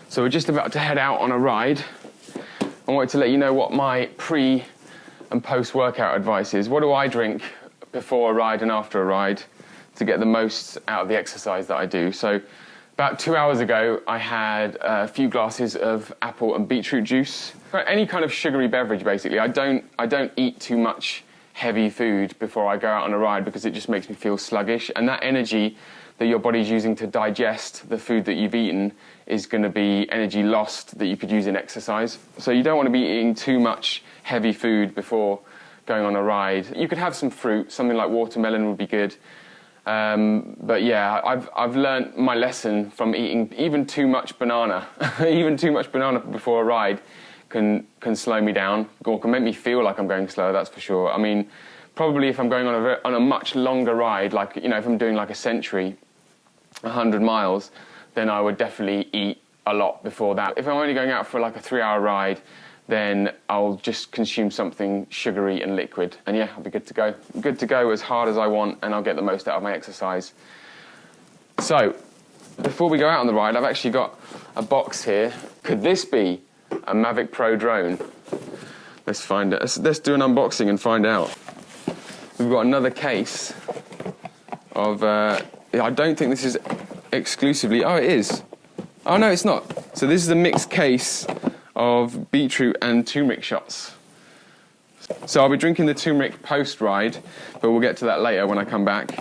So we're just about to head out on a ride. I wanted to let you know what my pre and post-workout advice is. What do I drink before a ride and after a ride to get the most out of the exercise that I do? So about 2 hours ago, I had a few glasses of apple and beetroot juice. Any kind of sugary beverage, basically. I don't eat too much heavy food before I go out on a ride because it just makes me feel sluggish. And that energy that your body's using to digest the food that you've eaten is going to be energy lost that you could use in exercise. So you don't want to be eating too much heavy food before going on a ride. You could have some fruit, something like watermelon would be good. But yeah, I've learned my lesson from eating even too much banana. Even too much banana before a ride can slow me down, or can make me feel like I'm going slower, that's for sure. I mean, probably if I'm going on a much longer ride, like, you know, if I'm doing like a century, 100 miles, then I would definitely eat a lot before that. If I'm only going out for like a 3-hour ride, then I'll just consume something sugary and liquid. And yeah, I'll be good to go. Good to go as hard as I want, and I'll get the most out of my exercise. So, before we go out on the ride, I've actually got a box here. Could this be a Mavic Pro drone? Let's find it. Let's do an unboxing and find out. We've got another case of, I don't think this is exclusively, oh it is. Oh no, it's not. So this is a mixed case of beetroot and turmeric shots. So I'll be drinking the turmeric post-ride, but we'll get to that later when I come back.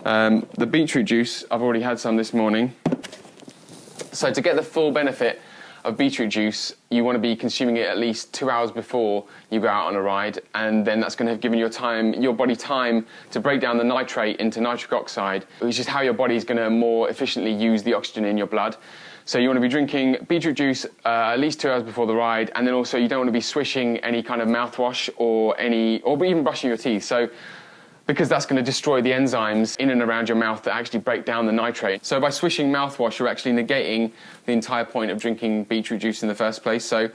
The beetroot juice, I've already had some this morning. So to get the full benefit of beetroot juice, you want to be consuming it at least 2 hours before you go out on a ride, and then that's going to have given your body time to break down the nitrate into nitric oxide, which is how your body is going to more efficiently use the oxygen in your blood. So you want to be drinking beetroot juice at least 2 hours before the ride, and then also you don't want to be swishing any kind of mouthwash or even brushing your teeth. So, because that's going to destroy the enzymes in and around your mouth that actually break down the nitrate. So by swishing mouthwash, you're actually negating the entire point of drinking beetroot juice in the first place. So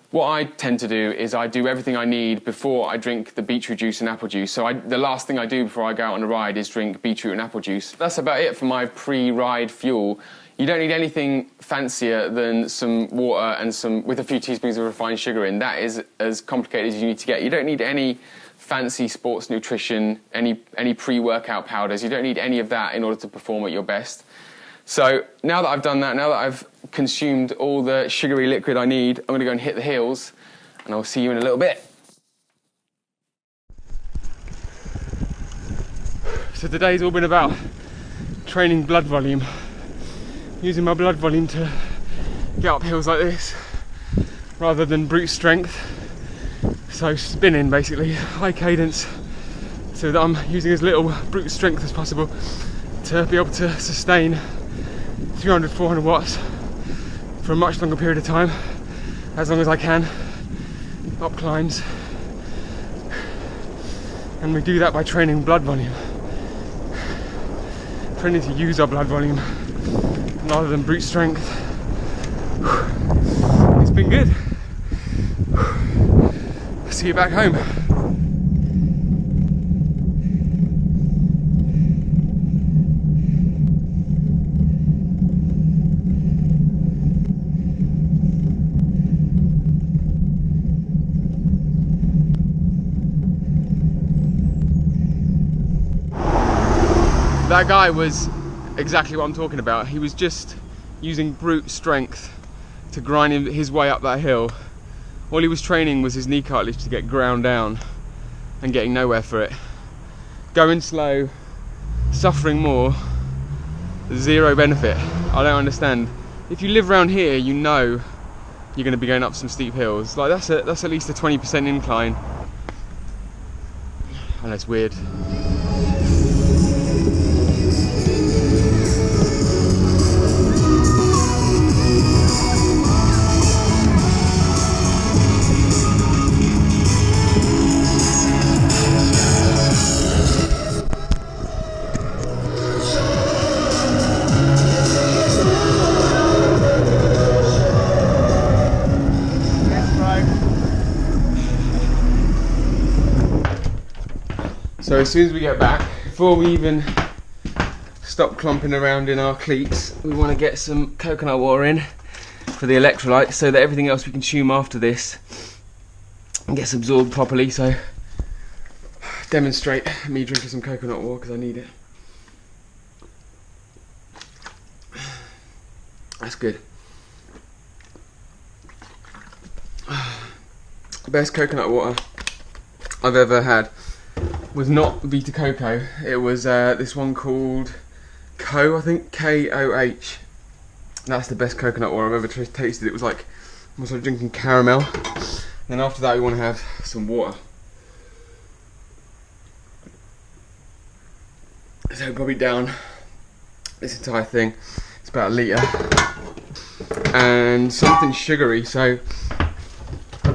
what I tend to do is I do everything I need before I drink the beetroot juice and apple juice. So the last thing I do before I go out on a ride is drink beetroot and apple juice. That's about it for my pre-ride fuel. You don't need anything fancier than some water and with a few teaspoons of refined sugar in. That is as complicated as you need to get. You don't need any fancy sports nutrition, any pre-workout powders. You don't need any of that in order to perform at your best. So now that I've done that, now that I've consumed all the sugary liquid I need, I'm going to go and hit the hills, and I'll see you in a little bit. So today's all been about training blood volume, using my blood volume to get up hills like this rather than brute strength. So spinning, basically, high cadence, so that I'm using as little brute strength as possible to be able to sustain 300, 400 watts for a much longer period of time, as long as I can, up climbs. And we do that by training blood volume, training to use our blood volume rather than brute strength. It's been good. See you back home. That guy was exactly what I'm talking about. He was just using brute strength to grind his way up that hill. All he was training was his knee cartilage to get ground down and getting nowhere for it. Going slow, suffering more, zero benefit. I don't understand. If you live around here, you know you're going to be going up some steep hills. Like that's at least a 20% incline. And it's weird. So as soon as we get back, before we even stop clomping around in our cleats, we want to get some coconut water in for the electrolytes so that everything else we consume after this gets absorbed properly. So demonstrate me drinking some coconut water because I need it. That's good. The best coconut water I've ever had was not Vita Coco. It was this one called Co, I think, K-O-H. That's the best coconut water I've ever tasted. It was like almost like drinking caramel. Then after that, we want to have some water. So probably down this entire thing. It's about a litre. And something sugary. So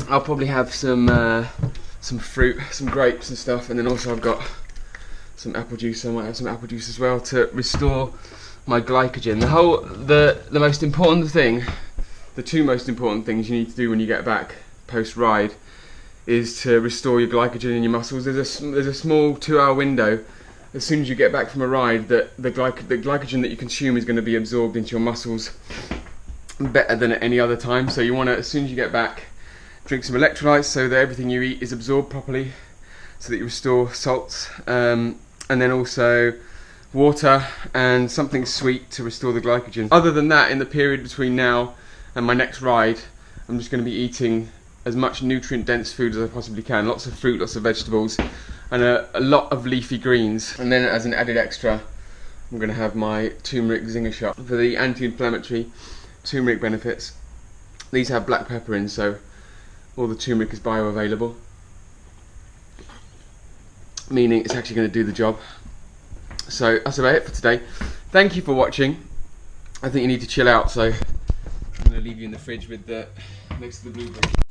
I'll probably have some fruit, some grapes and stuff, and then also I've got some apple juice. So I might have some apple juice as well to restore my glycogen. The most important thing, the two most important things you need to do when you get back post-ride is to restore your glycogen in your muscles. There's a small 2-hour window as soon as you get back from a ride that the glycogen that you consume is going to be absorbed into your muscles better than at any other time. So you want to, as soon as you get back, drink some electrolytes so that everything you eat is absorbed properly, so that you restore salts, and then also water and something sweet to restore the glycogen. Other than that, in the period between now and my next ride, I'm just going to be eating as much nutrient-dense food as I possibly can. Lots of fruit, lots of vegetables, and a lot of leafy greens. And then as an added extra, I'm going to have my turmeric zinger shot for the anti-inflammatory turmeric benefits. These have black pepper in, so all the turmeric is bioavailable, meaning it's actually going to do the job. So that's about it for today. Thank you for watching. I think you need to chill out, so I'm going to leave you in the fridge with the next to the blueberry.